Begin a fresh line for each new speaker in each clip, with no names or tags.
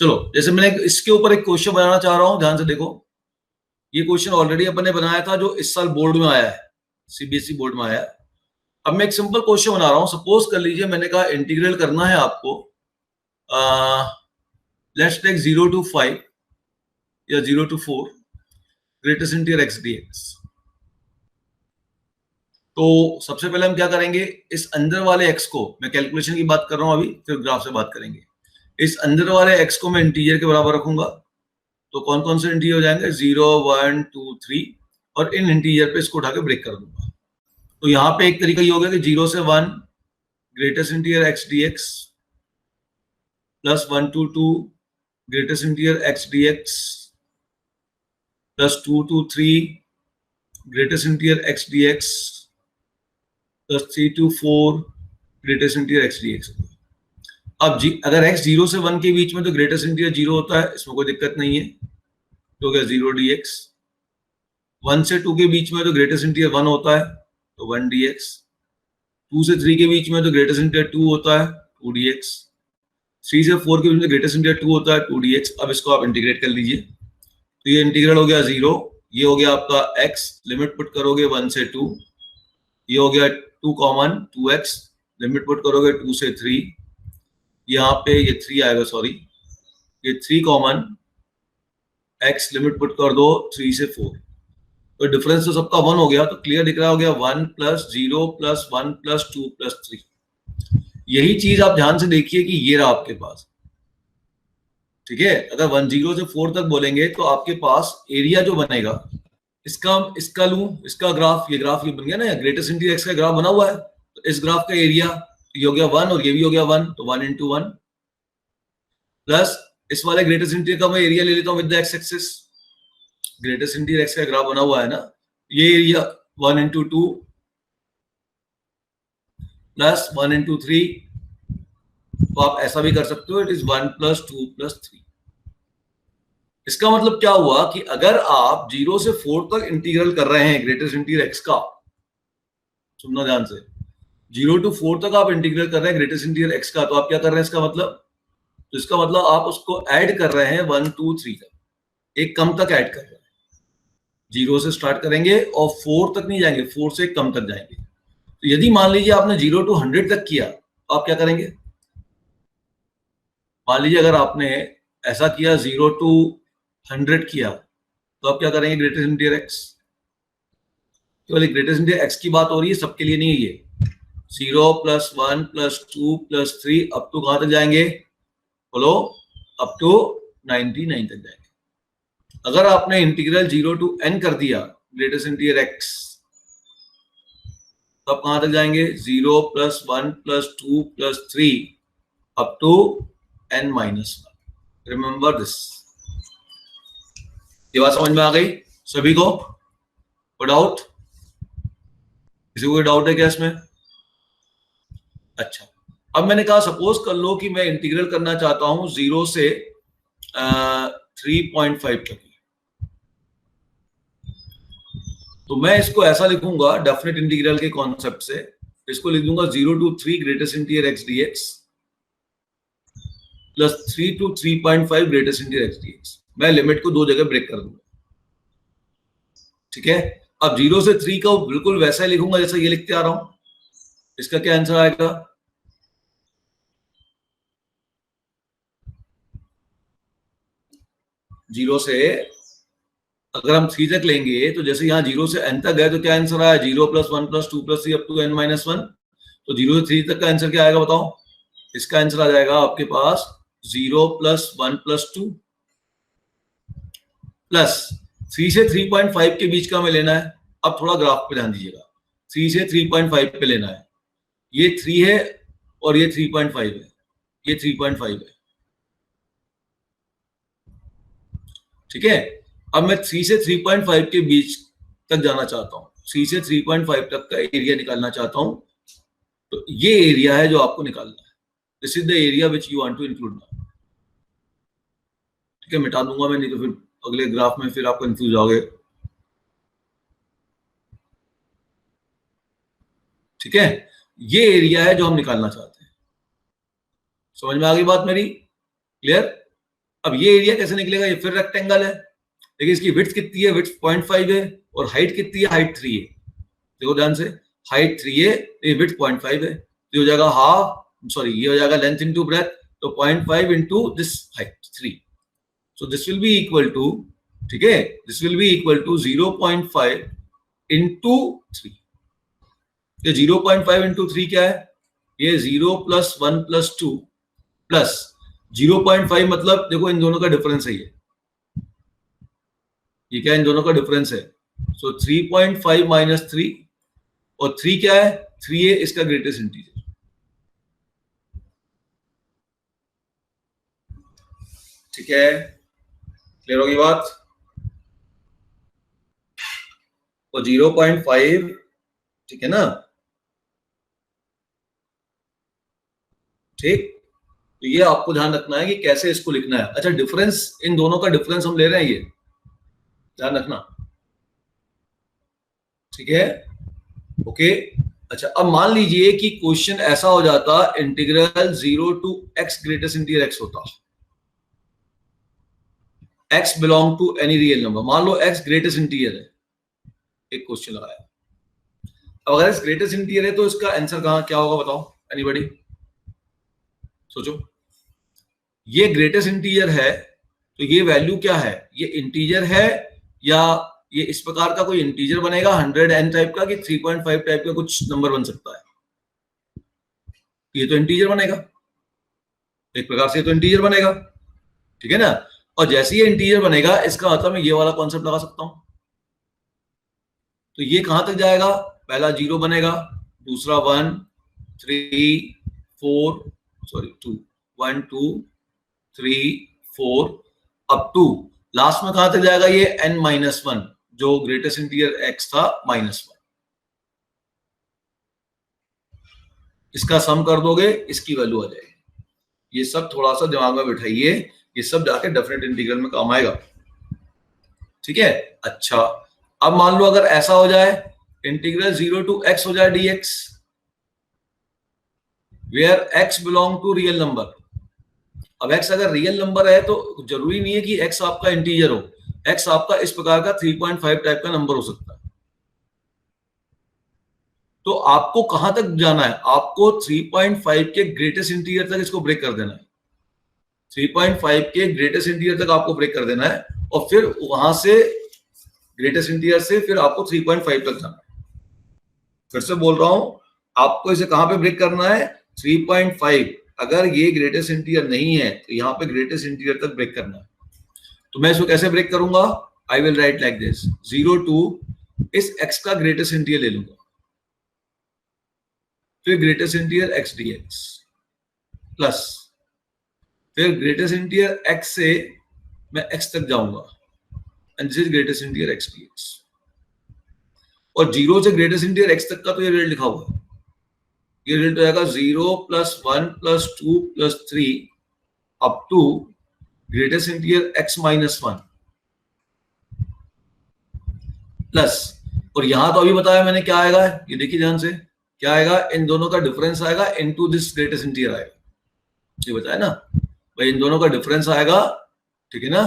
चलो, जैसे मैंने इसके ऊपर एक क्वेश्चन बनाना चाह रहा हूं, ध्यान से देखो। ये क्वेश्चन ऑलरेडी अपन ने बनाया था, जो इस साल बोर्ड में आया है, सीबीएसई बोर्ड में आया है। अब मैं एक सिंपल क्वेश्चन बना रहा हूं। सपोज कर लीजिए मैंने कहा इंटीग्रल करना है आपको, लेट्स टेक 0 to 5 या 0 to 4 greatest integer x dx। तो सबसे पहले हम क्या करेंगे, इस अंदर वाले x को, मैं कैलकुलेशन की बात कर रहा हूं अभी, फिर ग्राफ से बात करेंगे। इस अंदर वाले x को मैं इंटीजर के बराबर रखूंगा, तो कौन कौन से इंटीजर हो जाएंगे, 0 1 2 3, और इन इंटीजर पे इसको उठा के ब्रेक कर दूंगा। तो यहाँ पे एक तरीका ये होगा कि 0 से 1 greatest integer x dx plus 1 to 2 greatest integer x dx plus 2 to 3 greatest integer x dx plus 3 to 4 greatest integer x dx। अब अगर x 0 से 1 के बीच में तो ग्रेटेस्ट इंटीजर 0 होता है, इसमें कोई दिक्कत नहीं है, तो हो गया 0 dx। 1 से 2 के बीच में तो ग्रेटेस्ट इंटीजर 1 होता है, तो 1 dx। 2 से 3 के बीच में तो ग्रेटेस्ट इंटीजर 2 होता है, 2 dx। 3 से 4 के बीच में ग्रेटेस्ट इंटीजर 2 होता है, 2 dx। अब इसको आप इंटीग्रेट कर लीजिए, तो ये इंटीग्रल हो गया 0, ये हो गया आपका x, लिमिट पुट करोगे 1 से 2, ये हो गया 2 कॉमन 2x, लिमिट पुट करोगे 2 से 3, यहाँ पे ये 3 आएगा, सॉरी, ये 3 कॉमन x, लिमिट पुट कर दो 3 से 4, तो डिफरेंस तो सबका 1 हो गया, तो क्लियर दिख रहा हो गया 1 प्लस 0 प्लस 1 प्लस 2 प्लस 3। यही चीज आप ध्यान से देखिए कि ये रहा आपके पास, ठीक है। अगर 1 0 से 4 तक बोलेंगे तो आपके पास एरिया जो बनेगा, इसका लूं, इसका ग्राफ, ये ग्राफ ये बन गया ना, ग्रेटेस्ट इंटीजर एक्स का ग्राफ बना हुआ है, तो इस ग्राफ का एरिया ये हो गया 1 और ये भी हो गया 1, तो 1 into 1 प्लस इस वाले ग्रेटेस्ट इंटीजर का मैं एरिया ले लेता हूं with the x axis. Greatest integer x का ग्राफ बना हुआ है ना, ये एरिया 1 into 2 प्लस 1 into 3, तो आप ऐसा भी कर सकते हो, इट इज 1 प्लस 2 प्लस 3। इसका मतलब क्या हुआ कि अगर आप 0 से 4 तक इंटीग्रल कर रहे हैं ग्रेटेस्ट इंटीजर एक्स का, सुनना ध्यान से, 0 to 4 तक आप इंटीग्रल कर रहे हैं ग्रेटेस्ट इंटीजर एक्स का, तो आप क्या कर रहे हैं इसका मतलब, तो इसका मतलब आप उसको ऐड कर रहे हैं 1 2 3 तक, एक कम तक ऐड कर रहे हैं। 0 से स्टार्ट करेंगे और 4 तक नहीं जाएंगे, 4 से कम तक जाएंगे। तो यदि मान लीजिए आपने 0 to 100 तक किया, तो आप क्या करेंगे, मान लीजिए अगर आपने ऐसा किया 0 to 100 किया, तो आप क्या करेंगे, ग्रेटेस्ट इंटीजर एक्स, केवल ग्रेटेस्ट इंटीजर एक्स की बात हो रही है, सबके लिए नहीं है ये। 0 plus 1 plus 2 plus 3 up to कहां तक जाएंगे, बोलो, अप टू 99 तक जाएंगे। अगर आपने इंटीग्रल 0 to n कर दिया ग्रेटेस्ट इंटीजर एक्स, तो आप कहां तक जाएंगे, 0 plus 1 plus 2 plus 3 up to n minus 1। Remember this. ये बात समझ में आ गई सभी को? कोई डाउट? किसी को कोई डाउट है क्या इसमें? अच्छा, अब मैंने कहा सपोज कर लो कि मैं इंटीग्रल करना चाहता हूं 0 से 3.5 तक, तो मैं इसको ऐसा लिखूंगा डेफिनेट इंटीग्रल के कॉन्सेप्ट से, इसको लिख दूंगा 0 to 3 greatest integer x dx plus 3 to 3.5 greatest integer x dx। मैं लिमिट को दो जगह ब्रेक कर दूंगा, ठीक है। अब 0 से 3 का बिल्कुल वैसा ही लिखूंगा जैसा ये लिखते आ रहा हूं। इसका क्या आंसर आएगा, 0 से अगर हम 3 तक लेंगे, तो जैसे यहाँ 0 से n तक गए, तो क्या आंसर आया, 0 plus 1 plus 2 plus 3 up to n minus 1। तो 0 से 3 तक का आंसर क्या आएगा बताओ? इसका आंसर आ जाएगा आपके पास 0 प्लस 1 प्लस 2 प्लस 3 से 3.5 के बीच का हमें लेना है। अब थोड़ा ग्राफ पे ध्यान दीजिएगा, 3 से 3.5 पे लेना है। ये 3 है और ये 3.5 है, ये 3.5 है, ठीक है। अब मैं 3 से 3.5 के बीच तक जाना चाहता हूं, 3 से 3.5 तक का एरिया निकालना चाहता हूं, तो ये एरिया है जो आपको निकालना है। This is the area which you want to include now, ठीक है। मिटा दूंगा मैं, नहीं तो फिर अगले ग्राफ में फिर आप कंफ्यूज होगे, ठीक है। ये एरिया है जो हम निकालना चाहते हैं। समझ में आ गई बात मेरी? क्लियर? अब ये एरिया कैसे निकलेगा, ये फिर रेक्टेंगल है, लेकिन इसकी विड्थ कितनी है, विड्थ 0.5 है, और हाइट कितनी है, हाइट 3 है। देखो ध्यान से, हाइट 3 है, ये विड्थ 0.5 है, तो हो जाएगा हाफ, सॉरी ये हो जाएगा लेंथ इंटू ब्रेथ, तो 0.5 into this height 3, so this will be equal to, ठीक है, this will be equal to 0.5 into 3। ये 0.5 इंटू 3 क्या है, ये 0 + 1 + 2 प्लस 0.5, मतलब देखो इन दोनों का डिफरेंस है, ये क्या इन दोनों का डिफरेंस है, सो 3.5 माइनस 3, और 3 क्या है, 3 है इसका ग्रेटेस्ट इंटीजर। ठीक है, क्लियर होगी बात। तो 0.5, ठीक है ना, ठीक, तो ये आपको ध्यान रखना है कि कैसे इसको लिखना है। अच्छा, डिफरेंस, इन दोनों का डिफरेंस हम ले रहे हैं, ये ध्यान रखना, ठीक है, ओके। अच्छा, अब मान लीजिए कि क्वेश्चन ऐसा हो जाता, integral 0 to x greatest integer x होता, x belong to any real number, मान लो x ग्रेटेस्ट इंटीजर है, एक क्वेश्चन लगाया। अब अगर x ग्रेटेस्ट इंटीजर है तो इसका आंसर कहां क्या होगा, बताओ एनीबॉडी, सोचो। ये ग्रेटेस्ट इंटीजर है, तो ये वैल्यू क्या है, ये इंटीजर है, या ये इस प्रकार का कोई इंटीजर बनेगा 100n टाइप का, कि 3.5 टाइप का कुछ नंबर बन सकता है, ये तो इंटीजर बनेगा, एक प्रकार से तो इंटीजर बनेगा, ठीक है ना। और जैसे ये इंटीजर बनेगा, इसका मतलब मैं ये वाला कॉन्सेप्ट लगा सकता हूं, तो ये कहां तक जाएगा, पहला 0 बनेगा, दूसरा 1 3 4 सॉरी 2 1 2 3 4 अब 2, लास्ट में कहां तक जाएगा, ये n-1, जो ग्रेटेस्ट इंटीजर x था, -1। इसका सम कर दोगे, इसकी वैल्यू आ जाएगी। ये सब थोड़ा सा दिमाग में बिठाइए, ये सब जाके डेफिनेट इंटीग्रल में काम आएगा, ठीक है। अच्छा, अब मान लो अगर ऐसा हो जाए, इंटीग्रल 0 टू x हो जाए dx, where x belong to real number. अब x अगर रियल नंबर है तो जरूरी नहीं है कि x आपका इंटीजर हो, x आपका इस प्रकार का 3.5 टाइप का नंबर हो सकता है। तो आपको कहां तक जाना है, आपको 3.5 के ग्रेटेस्ट इंटीजर तक इसको ब्रेक कर देना है, 3.5 के ग्रेटेस्ट इंटीजर तक आपको ब्रेक कर देना है, और फिर वहां से ग्रेटेस्ट इंटीजर से फिर आपको 3.5 तक जाना है। फिर से बोल रहा हूं, आपको इसे कहां पे ब्रेक करना है, 3.5, अगर ये ग्रेटेस्ट इंटीजर नहीं है तो यहाँ पे ग्रेटेस्ट इंटीजर तक ब्रेक करना है। तो मैं इसको कैसे ब्रेक करूंगा, I will write like this, 0 to इस x का ग्रेटेस्ट इंटीजर ले लूंगा, फिर greatest integer x dx, plus फिर ग्रेटेस्ट इंटीजर x से मैं x तक जाऊंगा, and this is greatest integer x dx। और 0 से ग्रेटेस्ट इंटीजर x तक का तो ये रिजल्ट लिखा हुआ है, ये रिजल्ट हो जाएगा 0 + 1 + 2 + 3 up to greatest integer x-1 plus, और यहां तो अभी बताया मैंने क्या आएगा, ये देखिए ध्यान से, क्या आएगा, इन दोनों का डिफरेंस आएगा इनटू दिस ग्रेटेस्ट इंटीजर आएगा, ये बताया ना भाई, इन दोनों का डिफरेंस आएगा, ठीक है ना,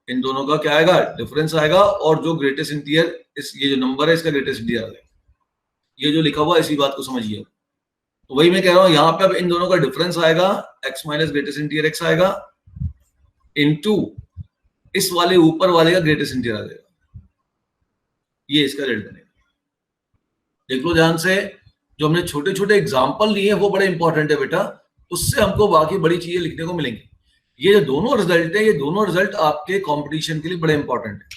इन दोनों का क्या आएगा, डिफरेंस आएगा, और जो ग्रेटेस्ट इंटीजर, इस ये जो नंबर है इसका ग्रेटेस्ट इंटीजर आएगा, ये जो लिखा हुआ है इसी बात को समझिए। तो वही मैं कह रहा हूं, यहाँ पे अब इन दोनों का डिफरेंस आएगा, x minus greatest integer x आएगा, इनटू इस वाले ऊपर वाले का ग्रेटेस्ट इंटीजर आ जाएगा, ये इसका रिजल्ट बनेगा। देख लो ध्यान से, जो हमने छोटे छोटे एग्जाम्पल लिए हैं वो बड़े इंपॉर्टेंट है बेटा, उससे हमको बाकी बड़ी चीजें लिखने को मिलेंगी। ये जो दोनों रिजल्ट है, ये दोनों रिजल्ट आपके कंपटीशन के लिए बड़े इंपॉर्टेंट है,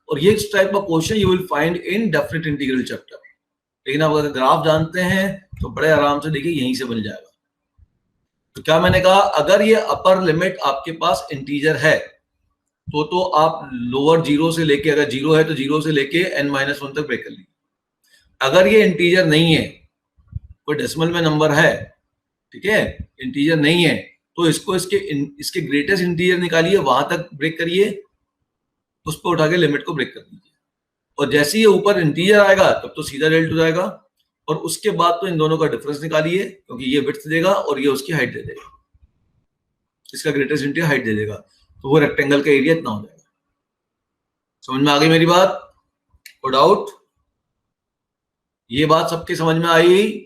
और ये इस टाइप का question you will find in definite integral chapter. लेकिन आप अगर ग्राफ जानते हैं तो बड़े आराम से देखिए यहीं से बन जाएगा। तो क्या मैंने कहा, अगर ये अपर लिमिट आपके पास इंटीजर है तो आप लोअर 0 से लेके, अगर 0 है तो 0 से लेके n-1 तक ब्रेक कर लीजिए। अगर ये इंटीजर नहीं है, कोई डेसिमल में नंबर है, ठीक है, इंटीजर नहीं है, तो इसको इसके ग्रेटेस्ट इंटीजर निकालिए, वहां तक ब्रेक करिए, उस पर उठा के लिमिट को ब्रेक कर दीजिए, और जैसे ही ऊपर इंटीजर आएगा तब तो सीधा रिजल्ट हो जाएगा, और उसके बाद तो इन दोनों का डिफरेंस निकालिए, क्योंकि ये विड्थ देगा और ये उसकी हाइट दे देगा। इसका ग्रेटेस्ट इंटीरियर हाइट दे देगा, तो वो रेक्टेंगल का एरिया इतना हो जाएगा। समझ में आ गई मेरी बात? कोई डाउट? ये बात सबके समझ में आई?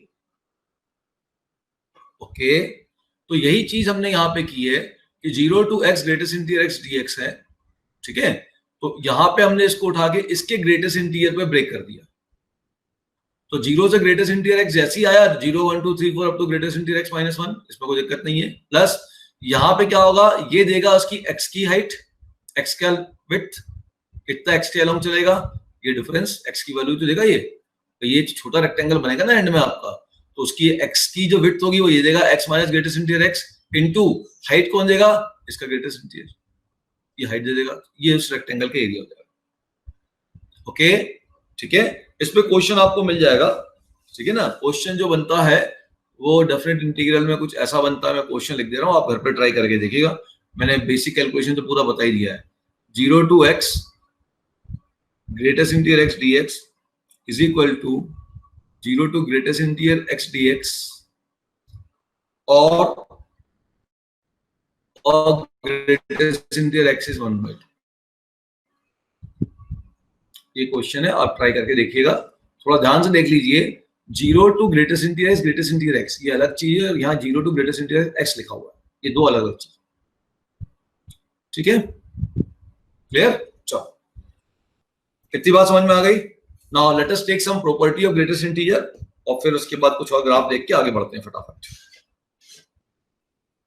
ओके, तो यही चीज हमने यहां पे की है कि 0 to x greatest interior x dx है, ठीक है। तो यहां पे हमने इसको उठा के इसके ग्रेटेस्ट इंटीरियर पे ब्रेक कर दिया। तो 0 से ग्रेटेस्ट इंटीरियर x जैसे ही आया 0 1 2 3 4 up to greatest interior x minus 1, इसमें कोई दिक्कत नहीं है। प्लस यहां पे क्या होगा, ये देगा उसकी x की हाइट, x का विड्थ, कितना x के अलोंग चलेगा, ये डिफरेंस x की वैल्यू तो देगा ये, तो ये छोटा रेक्टेंगल बनेगा ना एंड में आपका, तो उसकी x की जो विड्थ होगी वो ये देगा x minus greatest interior x into height कौन देगा, इसका ग्रेटेस्ट इंटीरियर, ये हाइट दे देगा, ये उस रेक्टेंगल का एरिया हो जाएगा। ओके, ठीक है, इस पे क्वेश्चन आपको मिल जाएगा, ठीक है ना। क्वेश्चन जो बनता है वो डेफिनेट इंटीग्रल में कुछ ऐसा बनता है, मैं क्वेश्चन लिख दे रहा हूं, आप घर पे ट्राई करके देखिएगा। मैंने बेसिक कैलकुलेशन तो पूरा बता ही दिया है। 0 to x greatest interior x dx is equal to 0 to greatest interior x dx और ग्रेटेस्ट इंटीरियर x इज 1/2। ये क्वेश्चन है, आप ट्राई करके देखिएगा, थोड़ा ध्यान से देख लीजिए। 0 to greatest interior greatest interior x, ये अलग चीज है, यहाँ 0 to ग्रेटेस्ट इंटीरियर x लिखा हुआ है, ये दो अलग अलग चीज, ठीक है, क्लियर? चलो, कितनी बात समझ में आ गई? Now let us take some property of greatest interior, और फिर उसके बाद कुछ और ग्राफ देख के आगे बढ़ते हैं फटाफट।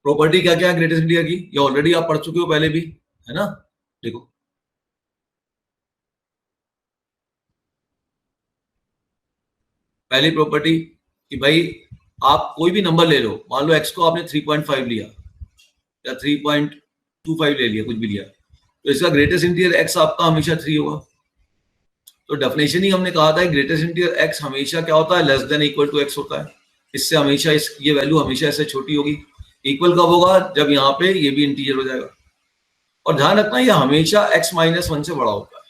प्रॉपर्टी क्या क्या है ग्रेटेस्ट इंटीरियर की, ये ऑलरेडी आप पढ़ चुके हो पहले भी, है ना। देखो, पहली प्रॉपर्टी कि भाई आप कोई भी नंबर ले लो, मान लो x को आपने 3.5 लिया या 3.25 ले लिया, कुछ भी लिया, तो इसका ग्रेटेस्ट इंटीरियर x आपका हमेशा 3 होगा। तो डेफिनेशन ही हमने कहा था ग्रेटेस्ट इंटीरियर x हमेशा क्या होता है, less than equal to x होता है, इससे हमेशा ये वैल्यू हमेशा इससे छोटी होगी। इक्वल कब होगा, जब यहाँ पे ये भी इंटीजर हो जाएगा। और ध्यान रखना ये हमेशा x माइनस 1 से बड़ा होता है,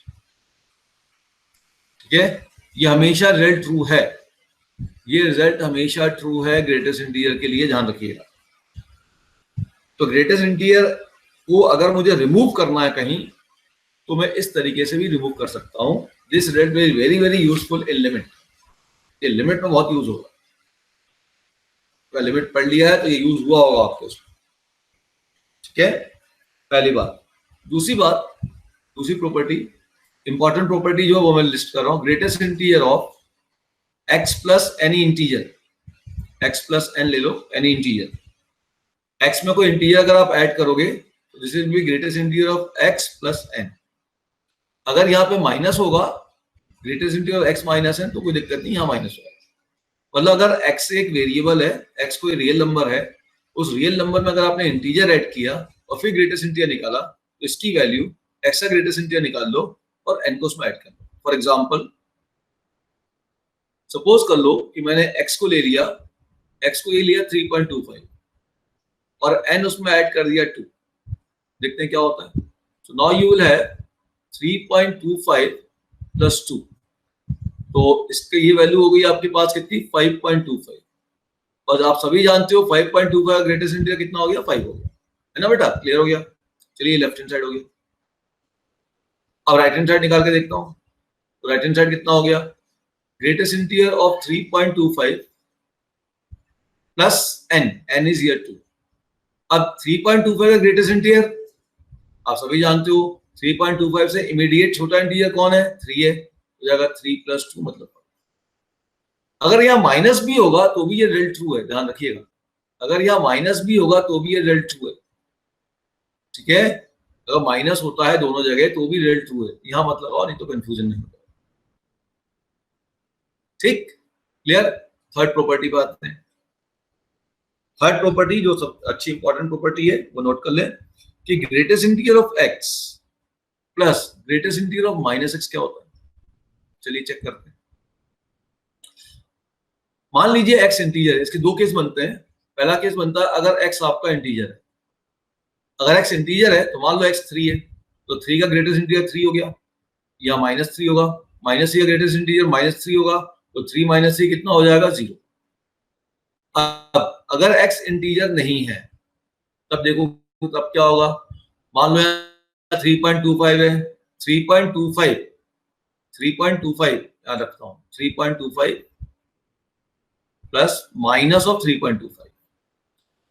ठीक है, ये हमेशा रिजल्ट ट्रू है, ये रिजल्ट हमेशा ट्रू है ग्रेटेस्ट इंटीजर के लिए, ध्यान रखिएगा। तो ग्रेटेस्ट इंटीजर को अगर मुझे रिमूव करना है कहीं, तो मैं इस तरीके से भी रिमूव कर सकता हूं। This result is very very useful in limit, ये लिमिट में बहुत यूज होगा। तो लिमिट पढ़ लिया है तो ये यूज हुआ होगा आपको, ठीक है, पहली बात। दूसरी बात, दूसरी प्रॉपर्टी, इंपॉर्टेंट प्रॉपर्टी जो वो मैं लिस्ट कर रहा हूं, greatest integer of x plus any integer, x plus n ले लो, एनी इंटीजर, x में कोई इंटीजर अगर आप ऐड करोगे तो this will B greatest integer of x plus n। अगर यहाँ पे माइनस होगा, greatest integer of x minus n, तो कोई दिक्कत नहीं, यहाँ माइनस होगा। मतलब अगर x एक वेरिएबल है, x कोई रियल नंबर है, उस रियल नंबर में अगर आपने इंटीजर ऐड किया और फिर ग्रेटेस्ट इंटीजर निकाला, तो इसकी वैल्यू x का ग्रेटेस्ट इंटीजर निकाल लो और n को उसमें ऐड कर लो। फॉर एग्जांपल, सपोज कर लो कि मैंने x को ले लिया, x को ये लिया 3.25 और n उसमें ऐड कर दिया 2, देखते हैं क्या होता है। So now you will have 3.25 plus 2, तो इसके ये वैल्यू हो गई आपके पास कितनी, 5.25। और आप सभी जानते हो 5.25 ग्रेटेस्ट इंटीजर कितना हो गया, 5 हो गया, है ना बेटा, क्लियर हो गया। चलिए लेफ्ट हैंड साइड हो गया, अब राइट हैंड साइड निकाल के देखता हूं। तो राइट हैंड साइड कितना हो गया, greatest integer of 3.25 plus n is here 2। अब 3.25 का ग्रेटेस्ट इंटीजर आप सभी जानते हो, 3.25 से इमीडिएट छोटा इंटीजर कौन है, 3 है, हो जाएगा 3 प्लस 2 मतलब। अगर यहाँ माइनस भी होगा तो भी ये रिजल्ट ट्रू है, ध्यान रखिएगा, अगर यहाँ माइनस भी होगा तो भी ये रिजल्ट ट्रू है, ठीक है। अगर माइनस होता है दोनों जगह तो भी रिजल्ट ट्रू है, यहाँ मत लगाओ, नहीं तो कंफ्यूजन नहीं होगा, ठीक, क्लियर। थर्ड प्रॉपर्टी पे आते हैं। थर्ड प्रॉपर्टी जो सब अच्छी इंपॉर्टेंट प्रॉपर्टी है वो नोट कर लें कि greatest integer of x plus greatest integer of minus x क्या होता है। चलिए चेक करते हैं। मान लीजिए x इंटीजर है, इसके दो केस बनते हैं। पहला केस बनता है अगर x आपका इंटीजर है, अगर x इंटीजर है तो मान लो x 3 है, तो 3 का ग्रेटेस्ट इंटीजर 3 हो गया, या -3 होगा, -3 का ग्रेटेस्ट इंटीजर -3 होगा, तो 3 - 3 कितना हो जाएगा, 0। अब अगर x इंटीजर नहीं है, तब देखो तब क्या होगा, मान लो यहाँ 3.25 है, 3.25 याद रखता हूँ, 3.25 प्लस माइनस ऑफ 3.25।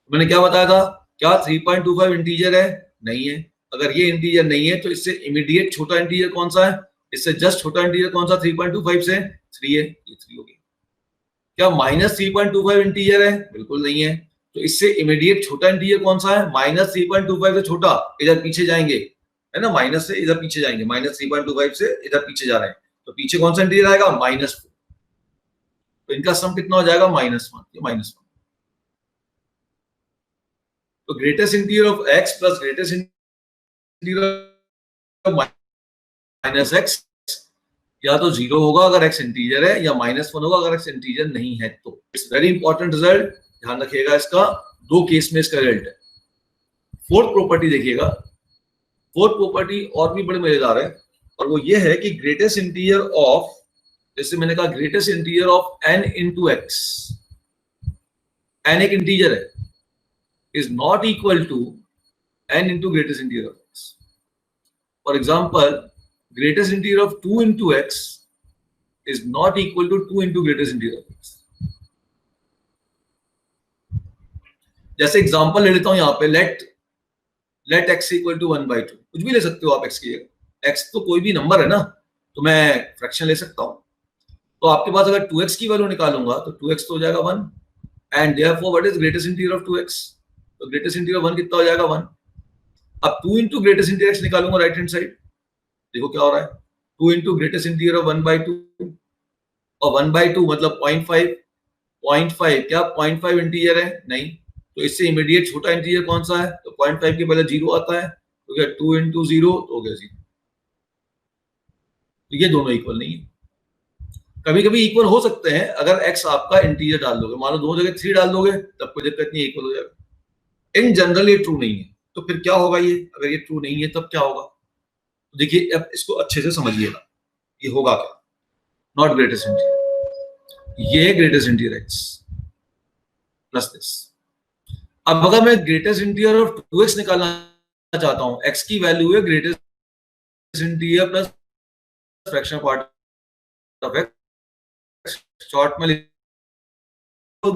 मैंने क्या बताया था, क्या 3.25 इंटीजर है? नहीं है। अगर ये इंटीजर नहीं है तो इससे इमीडिएट छोटा इंटीजर कौन सा है? इससे जस्ट छोटा इंटीजर कौन सा 3.25 से? 3 है, ये 3 हो गया। क्या माइनस 3.25 इंटीजर है? बिल्कुल नहीं है। तो इससे इमीडिएट छोटा इंटीजर कौन सा है? माइनस 3.25 से छोटा, इधर पीछे जाएंगे, है ना, माइनस से इधर पीछे जाएंगे, माइनस 3.25 से इधर पीछे जा रहे हैं, तो पीछे कौन सा इंटीजर आएगा? -4। तो इनका सम कितना हो जाएगा? -1, -1। तो greatest integer of x plus greatest integer of -x या तो 0 होगा अगर x इंटीजर है, या -1 होगा अगर x इंटीजर नहीं है। तो इट्स वेरी इंपॉर्टेंट रिजल्ट, ध्यान रखिएगा इसका, दो केस में इसका रिजल्ट है। फोर्थ प्रॉपर्टी देखिएगा, फोर्थ प्रॉपर्टी और भी बड़े मजेदार है, और वो ये है कि ग्रेटेस्ट इंटीजर ऑफ, जैसे मैंने कहा greatest integer of n into x, n एक इंटीजर है, is not equal to n into greatest integer of x. For example, greatest integer of 2 into x is not equal to 2 into greatest integer of x. जैसे example ले लेता हूं यहां पे, late x equal to 1/2, कुछ भी ले सकते हो आप x की जगह, x तो कोई भी नंबर है ना, तो मैं फ्रैक्शन ले सकता हूं। तो आपके पास अगर 2x की वैल्यू निकालूंगा तो 2x तो हो जाएगा 1, and therefore what is greatest integer of 2x? तो ग्रेटेस्ट इंटीजर 1 कितना हो जाएगा? 1। अब 2 इंटू ग्रेटेस्ट इंटीजर x निकालूंगा राइट हैंड साइड, देखो क्या हो रहा है, 2 इंटू ग्रेटेस्ट इंटीजर ऑफ 1/2, और 1/2 मतलब 0.5 क्या 0.5 इंटीजर है? नहीं। तो इससे इमीडिएट छोटा इंटीजर कौन सा है? तो 0.5 के पहले 0 आता है, तो क्या 2 इंटू 0 तो हो गया 0। तो ये दोनों इक्वल नहीं है। कभी कभी इक्वल हो सकते हैं अगर x आपका इंटीजर डाल दोगे, मान लो दोनों जगह 3 डाल दोगे तब कोई दिक्कत नहीं, इक्वल हो जाएगा। इन जनरल ये ट्रू नहीं है, तो फिर क्या होगा, ये अगर ये ट्रू नहीं है तब क्या होगा? तो देखिए अब इसको अच्छे से समझिएगा, ये होगा क्या, नॉट ग्रेटेस्ट इंटीजर, ये greatest integer x plus this. अब अगर मैं ग्रेटेस्ट इंटीजर ऑफ 2x निकालना चाहता हूं, x की वैल्यू है greatest integer plus fraction part of x, short में लिखो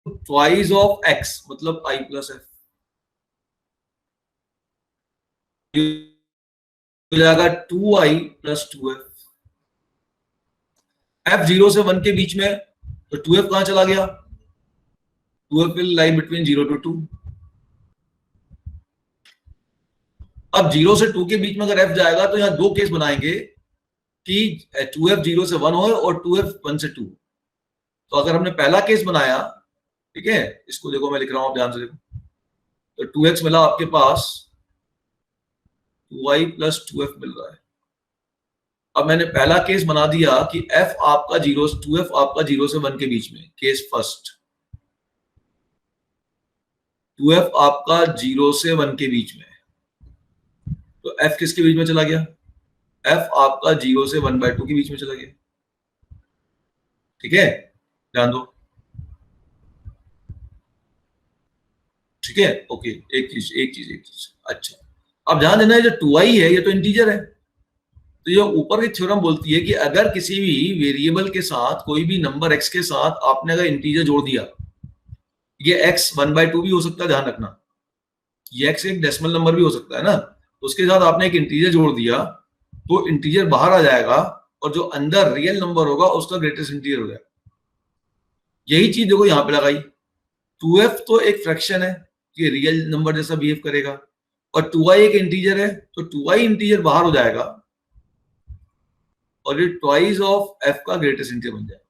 ट्वाइस ऑफ x, मतलब i प्लस f हो जाएगा 2i प्लस 2f। f 0 से 1 के बीच में, तो 2f कहां चला गया? 2f will lie between 0 to 2। अब 0 से 2 के बीच में अगर f जाएगा तो यहां दो केस बनाएंगे कि 2f 0 से 1 हो और 2f 1 से 2। तो अगर हमने पहला केस बनाया, ठीक है, इसको देखो मैं लिख रहा हूं, आप ध्यान से देखो, तो 2x मिला आपके पास, 2y प्लस 2f मिल रहा है। अब मैंने पहला केस बना दिया कि f आपका 2f आपका 0 से 1 के बीच में, केस फर्स्ट, 2f आपका 0 से 1 के बीच में, तो f किसके बीच में चला गया? f आपका 0 से 1/2 के बीच में चला गया। ठीक है, ध्यान दो, ठीक है, ओके, एक चीज। अच्छा, अब ध्यान देना है जो 2i है ये तो इंटीजर है, तो ये ऊपर की थ्योरम बोलती है कि अगर किसी भी वेरिएबल के साथ, कोई भी नंबर x के साथ आपने अगर इंटीजर जोड़ दिया, ये x 1/2 भी हो सकता है, ध्यान रखना, ये x एक डेसिमल नंबर भी हो सकता है ना, तो उसके साथ आपने एक इंटीजर जोड़ दिया तो इंटीजर बाहर आ जाएगा और जो अंदर रियल नंबर होगा उसका ग्रेटेस्ट इंटीजर हो जाएगा। यही चीज देखो यहां पे लगाई, 2f तो एक फ्रैक्शन है, ये रियल नंबर जैसा बिहेव करेगा, और 2i एक इंटीजर है, तो 2i इंटीजर बाहर हो जाएगा और ये ट्वाइस ऑफ f का ग्रेटेस्ट इंटीजर बन जाएगा।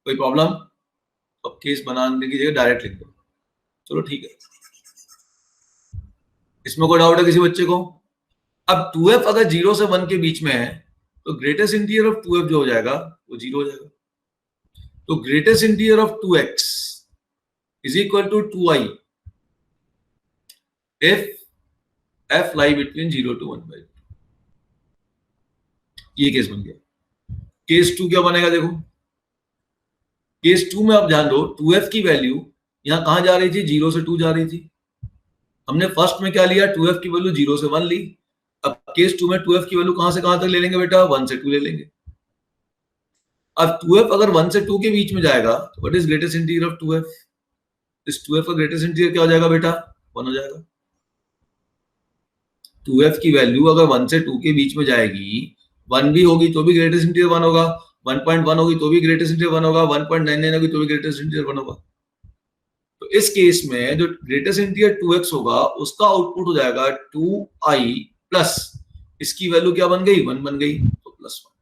कोई प्रॉब्लम? अब केस बनाने की जगह डायरेक्ट लिख दो, चलो ठीक है। इसमें कोई डाउट है किसी बच्चे को? अब 2f अगर 0 से 1 के बीच में है तो ग्रेटेस्ट इंटीजर ऑफ 2f जो हो जाएगा वो 0 हो जाएगा। तो greatest integer of 2x is equal to 2i if f lie between 0 to 1/2। ये केस बन गया। केस 2 क्या बनेगा देखो, केस 2 में आप ध्यान दो, 2f की वैल्यू यहाँ कहाँ जा रही थी, 0 से 2 जा रही थी। हमने फर्स्ट में क्या लिया, 2f की वैल्यू 0 से 1 ली। अब केस 2 में 2f की वैल्यू कहां से कहां तक ले लेंगे बेटा, 1 से 2 ले लेंगे। अब 2f अगर 1 से 2 के बीच में जाएगा तो what is greatest integer of 2f, इस 2f का ग्रेटेस्ट इंटीजर क्या हो जाएगा बेटा, 1 हो जाएगा। 2f की वैल्यू अगर 1 से 2 के बीच में जाएगी, 1 भी होगी तो भी ग्रेटेस्ट इंटीजर 1 होगा, 1.1 होगी तो भी ग्रेटेस्ट इंटीजर 1 होगा, 1.99 होगी तो भी ग्रेटेस्ट इंटीजर 1 होगा। तो इस केस में जो ग्रेटेस्ट इंटीजर 2x होगा उसका आउटपुट हो जाएगा 2i प्लस इसकी वैल्यू क्या बन गई, 1 बन गई, तो +1।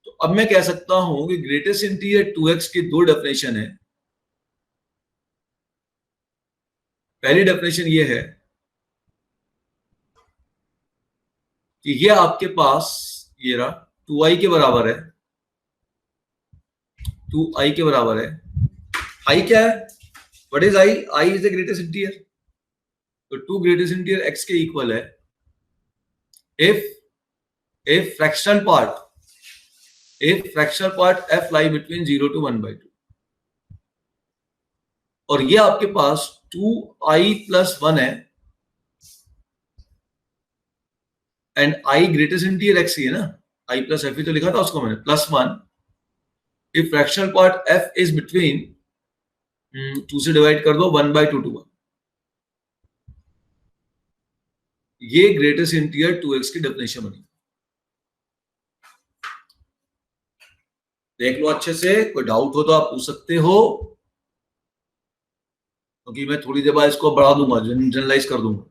तो अब मैं कह सकता हूं कि ग्रेटेस्ट इंटीजर 2x की दो डेफिनेशन है। पहली डेफिनेशन ये है कि ये आपके पास ये रहा 2i के बराबर है, 2i के बराबर है। i क्या है, what is i, i is the greatest integer, तो 2 ग्रेटेस्ट इंटीजर x के इक्वल है if fractional part f lie between 0 to 1/2, और ये आपके पास 2i plus 1 है and i greatest integer x ही है ना, i plus f ही तो लिखा था उसको मैंने, +1 if fractional part f is between 2 से डिवाइड कर दो 1/2 to 1, ये ग्रेटेस्ट इंटीजर 2x की डेफिनेशन बनी। देख लो अच्छे से, कोई डाउट हो तो आप पूछ सकते हो, क्योंकि मैं थोड़ी देर बाद इसको बढ़ा दूंगा, जनरलाइज कर दूंगा।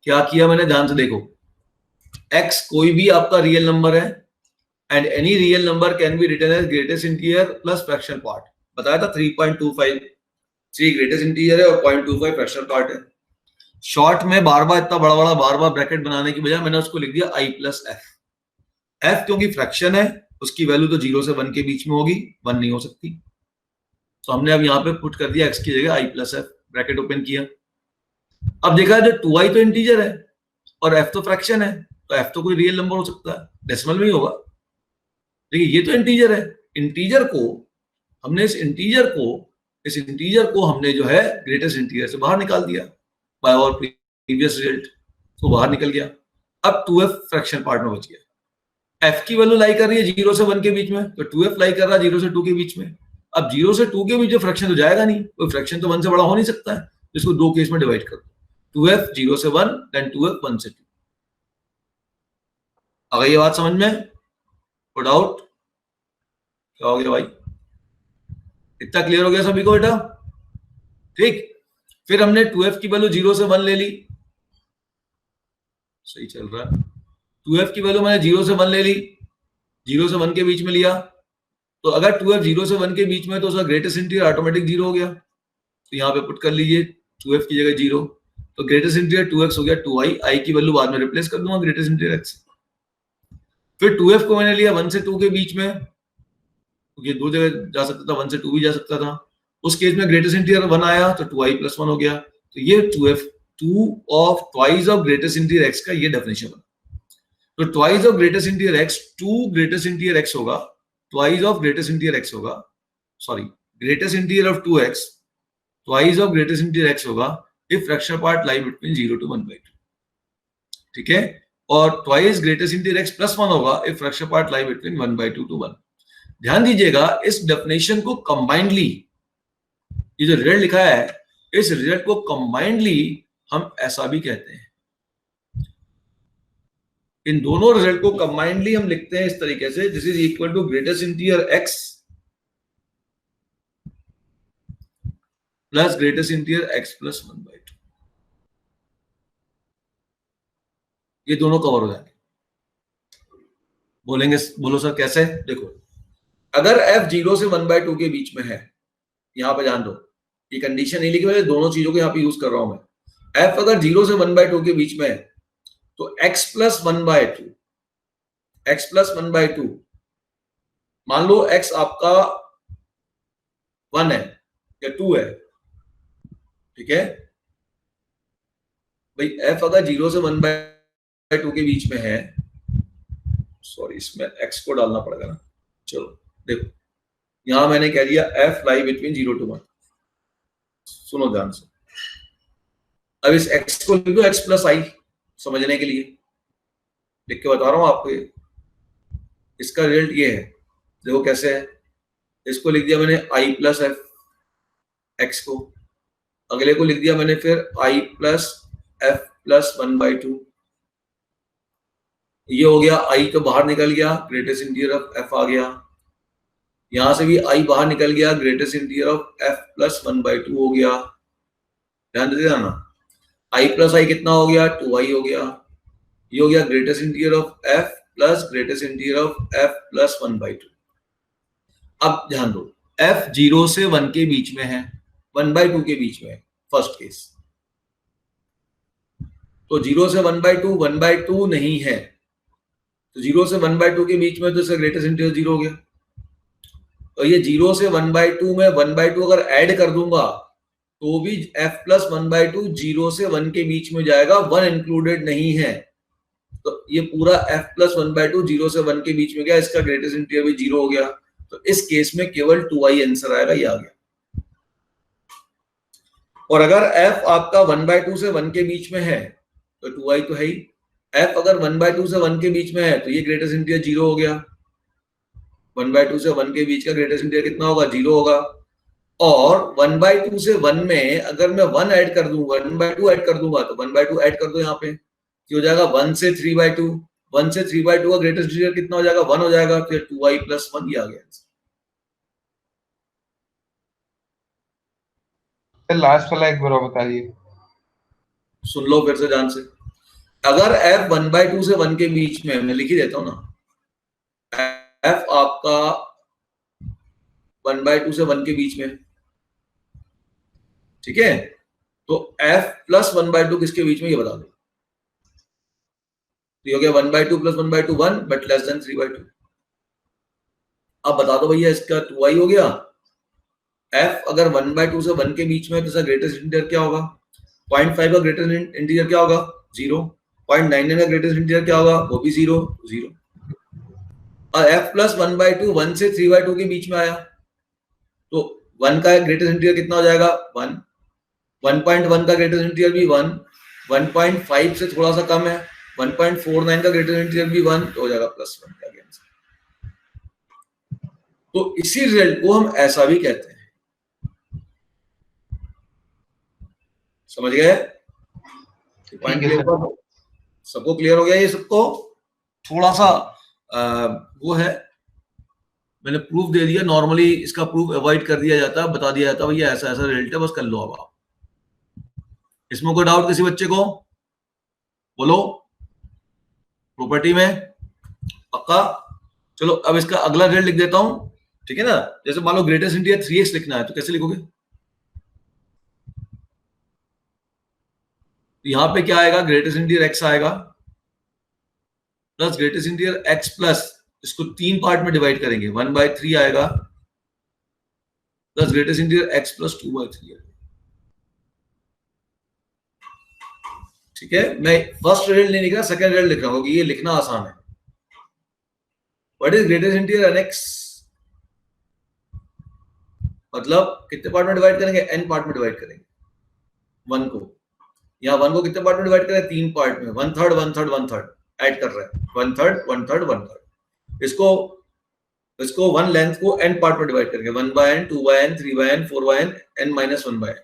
क्या किया मैंने, ध्यान से देखो, x कोई भी आपका रियल नंबर है and any real number can be written as greatest integer plus fractional part. बताया था 3.25 3 ग्रेटेस्ट इंटीजर है और 0.25 फ्रैक्शनल पार्ट है। शॉर्ट में बार बार इतना बड़ा बड़ा बार बार ब्रैकेट बनाने की बजाय मैंने उसको लिख दिया i प्लस f। f क्योंकि फ्रैक्शन है उसकी वैल्यू तो 0 से 1 के बीच में होगी, 1 नहीं हो सकती, तो हमने अब यहाँ पे पुट कर दिया x की जगह i plus f, bracket open किया। अब देखा जो 2i तो इंटीजर है और f तो फ्रैक्शन है, तो f तो कोई रियल नंबर हो सकता है, डेसिमल में ही होगा, लेकिन ये तो इंटीजर है। इंटीजर को हमने इस इंटीजर को हमने जो है ग्रेटेस्ट इंटीजर से बाहर निकाल दिया बाय आवर प्रीवियस रिजल्ट, तो बाहर निकल गया। अब 2f फ्रैक्शन पार्ट में बच गया। f की वैल्यू लाई कर रही है 0 से 1 के बीच में, तो 2f लाई कर रहा है 0 से 2 के बीच में। अब 0 से 2 के बीच जो फ्रैक्शन तो जाएगा नहीं, कोई फ्रैक्शन तो 1 से बड़ा हो नहीं सकता है, इसको दो केस में डिवाइड कर दो, 2f 0 से 1 देन 2f 1 से 2। आ गई ये बात समझ में, कोई डाउट, क्या हो गया भाई, इतना क्लियर हो गया सभी को बेटा, ठीक। फिर हमने 2f की वैल्यू 0 से 1 ले ली, सही चल रहा है। 2f की वैल्यू मैंने 0 से 1 ले ली, 0 से 1 के बीच में लिया, तो अगर 2f 0 से 1 के बीच में तो उसका ग्रेटेस्ट इंटीजर ऑटोमेटिक 0 हो गया, तो यहाँ पे पुट कर लीजिए 2f की जगह 0, तो ग्रेटेस्ट इंटीजर 2x हो गया 2i, i की वैल्यू बाद में रिप्लेस कर दूंगा ग्रेटेस्ट इंटीजर x। फिर 2f को मैंने लिया 1 से 2 के बीच में, क्योंकि दो जगह जा सकता था, 1 से 2 भी जा सकता था, उस केस में ग्रेटेस्ट इंटीजर 1 आया तो 2i प्लस 1 हो गया, तो ये 2f 2 of twice of greatest integer x का ये डेफिनेशन बना। तो twice of greatest integer x 2 greatest integer x होगा, twice of greatest integer x होगा, sorry greatest integer of 2x twice of greatest integer x होगा if fractional part lie between 0 to 1/2, ठीक है, और twice greatest integer x plus 1 होगा if fractional part lie between 1/2 to 1। ध्यान दीजिएगा इस definition को कंबाइंडली, ये जो रिजल्ट लिखा है इस रिजल्ट को कंबाइंडली हम ऐसा भी कहते हैं। इन दोनों रिजल्ट को कंबाइंडली हम लिखते हैं इस तरीके से, this is equal to greatest integer x plus greatest integer x plus 1/2। ये दोनों कवर हो जाएंगे। बोलेंगे, बोलो सर कैसे, देखो अगर f 0 से 1/2 के बीच में है, यहां पे जान दो ये कंडीशन नहीं लिखी, मैंने दोनों चीजों को यहां पे यूज कर रहा हूं मैं। f अगर 0 से 1/2 के बीच में है तो x प्लस 1/2, x प्लस 1/2, मान लो x आपका 1 है या 2 है, ठीक है भाई, f अगर 0 से 1/2 के बीच में है, सॉरी इसमें x को डालना पड़ेगा ना, चलो देखो यहां मैंने कह दिया f लाई बिटवीन 0 to 1। सुनो ध्यान से, अब इस x को लिख दो x प्लस आई, समझने के लिए लिख के बता रहा हूं आपको। इसका रिजल्ट ये है, देखो कैसे है। इसको लिख दिया मैंने i प्लस एफ, एक्स को। अगले को लिख दिया मैंने फिर i प्लस एफ प्लस 1/2। ये हो गया, i तो बाहर निकल गया, ग्रेटेस्ट इंटीजर ऑफ f आ गया। यहां से भी i बाहर निकल गया, greatest integer of f plus 1/2 हो गया। ध्यान दे देना, i प्लस आई कितना हो गया, 2i हो गया। ये हो गया greatest integer of f plus greatest integer of f plus 1/2। अब ध्यान दो, f 0 से 1 के बीच में है, 1/2 के बीच में है, फर्स्ट केस। तो 0 से 1/2 1/2 नहीं है, तो 0 से 1/2 के बीच में तो इसका ग्रेटेस्ट इंटीजर 0 हो गया। तो ये 0 से 1/2 में 1/2 अगर ऐड कर दूंगा तो भी f प्लस 1/2 0 से 1 के बीच में जाएगा, 1 इंक्लूडेड नहीं है। तो ये पूरा f प्लस 1/2 0 से 1 के बीच में गया, इसका ग्रेटेस्ट इंटीजर भी 0 हो गया। तो इस केस में केवल 2i आंसर आएगा, ये आ गया। और अगर f आपका 1/2 से 1 के बीच में है तो 2i तो है ही। f अगर 1/2 से 1 के बीच में है तो ये ग्रेटेस्ट इंटीजर 0 हो गया। 1/2 से 1 के बीच का ग्रेटेस्ट इंटीजर कितना होगा, 0 होगा। और 1/2 से 1 में अगर मैं 1 ऐड कर दूं, 1/2 ऐड कर दूंगा, तो 1/2 ऐड कर दो यहाँ पे, हो जाएगा 1 से 3/2। 1 से 3/2 का ग्रेटेस्ट इंटीजर कितना हो जाएगा, 1 हो जाएगा। तो 2i प्लस 1 ये आ गया।
लास्ट वाला एक बार बताइए,
सुन लो फिर से ध्यान से। अगर f 1/2 से 1 के बीच में, मैं लिख ही देता हूं ना, f आपका 1/2 से 1 के बीच में, ठीक है, तो f प्लस 1/2 किसके बीच में, ये बता दो। तो हो गया 1/2 प्लस 1/2 1 बट लेस देन 3/2। अब बता दो भैया, इसका 2i हो गया। f अगर 1/2 से 1 के बीच में है तो इसका ग्रेटेस्ट इंटीजर क्या होगा, 0.5 का ग्रेटेस्ट इंटीजर क्या होगा, 0। 0.99 का ग्रेटेस्ट इंटीजर क्या होगा, वो भी 0 0। और f प्लस 1/2 1 से 3/2 के बीच में आया, तो 1 का ग्रेटेस्ट इंटीजर कितना हो जाएगा, 1। 1.1 का ग्रेटेस्ट इंटीजर भी 1। 1.5 से थोड़ा सा कम है, 1.49 का ग्रेटेस्ट इंटीजर भी 1, तो हो जाएगा प्लस 1 का आंसर। तो इसी रिजल्ट को हम ऐसा भी कहते हैं। समझ गए, सबको क्लियर हो गया ये सबको? थोड़ा सा वो है, मैंने प्रूफ दे दिया। नॉर्मली इसका प्रूफ अवॉइड कर दिया जाता है, बता दिया जाता है भैया ऐसा ऐसा रिजल्ट है, बस कर लो। अब आप इसमें कोई डाउट किसी बच्चे को, बोलो। प्रॉपर्टी में पक्का? चलो अब इसका अगला रिजल्ट लिख देता हूं, ठीक है ना। जैसे मान लो ग्रेटेस्ट इंटीजर 3x लिखना है, तो कैसे लिखोगे? यहां पे क्या आएगा, ग्रेटेस्ट इंटीजर x आएगा plus greatest integer x plus, इसको 3 पार्ट में डिवाइड करेंगे, 1/3 आएगा plus greatest integer x plus 2/3 आएगा। ठीक है, मैं फर्स्ट रिजल्ट नहीं लिख रहा, सेकंड रिजल्ट लिख रहा हूं, क्योंकि ये लिखना आसान है। What is greatest integer nx, मतलब कितने पार्ट में डिवाइड करेंगे, n पार्ट में डिवाइड करेंगे 1 को। यहाँ 1 को कितने पार्ट में डिवाइड करें, 3 पार्ट में, 1/3 1/3 1/3 ऐड कर रहे हैं, 1/3 1/3 1/3। इसको 1 लेंथ को n पार्ट में डिवाइड करेंगे, 1/n 2/n 3/n 4/n n minus 1/n।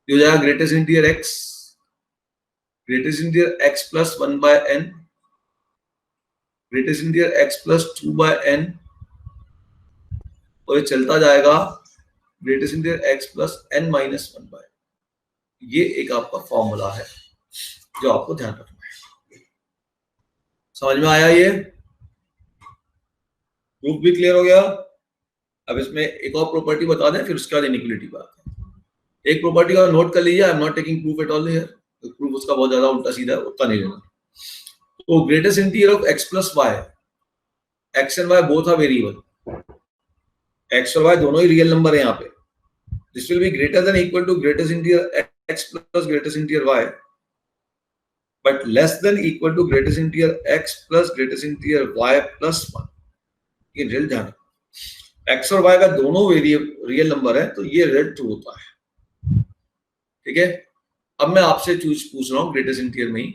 ये हो जाएगा greatest integer x, greatest integer x plus 1/n, greatest integer x plus 2/n, और ये चलता जाएगा greatest integer x plus n minus 1/n। ये एक आपका फॉर्मूला है जो आपको ध्यान रखना है। समझ में आया? ये प्रूफ भी क्लियर हो गया। अब इसमें एक और प्रॉपर्टी बता दें, फिर उसके बाद इनइक्वालिटी बात है। एक प्रॉपर्टी और नोट कर लीजिए, I am not taking proof at all here, proof उसका बहुत ज्यादा उल्टा सीधा उतना नहीं लेना। तो greatest integer of x plus y, x and y both are variable, x और y दोनों ही रियल नंबर है यहाँ पे। This will be greater than equal to greatest integer x plus greatest integer y, but less than equal to greatest integer x plus greatest integer y plus 1। ये result ध्यान रखो। X और Y का दोनों variable real number है तो ये result true होता है। ठीक है, अब मैं आपसे पूछ रहा हूँ ग्रेटेस्ट इंटीजर में ही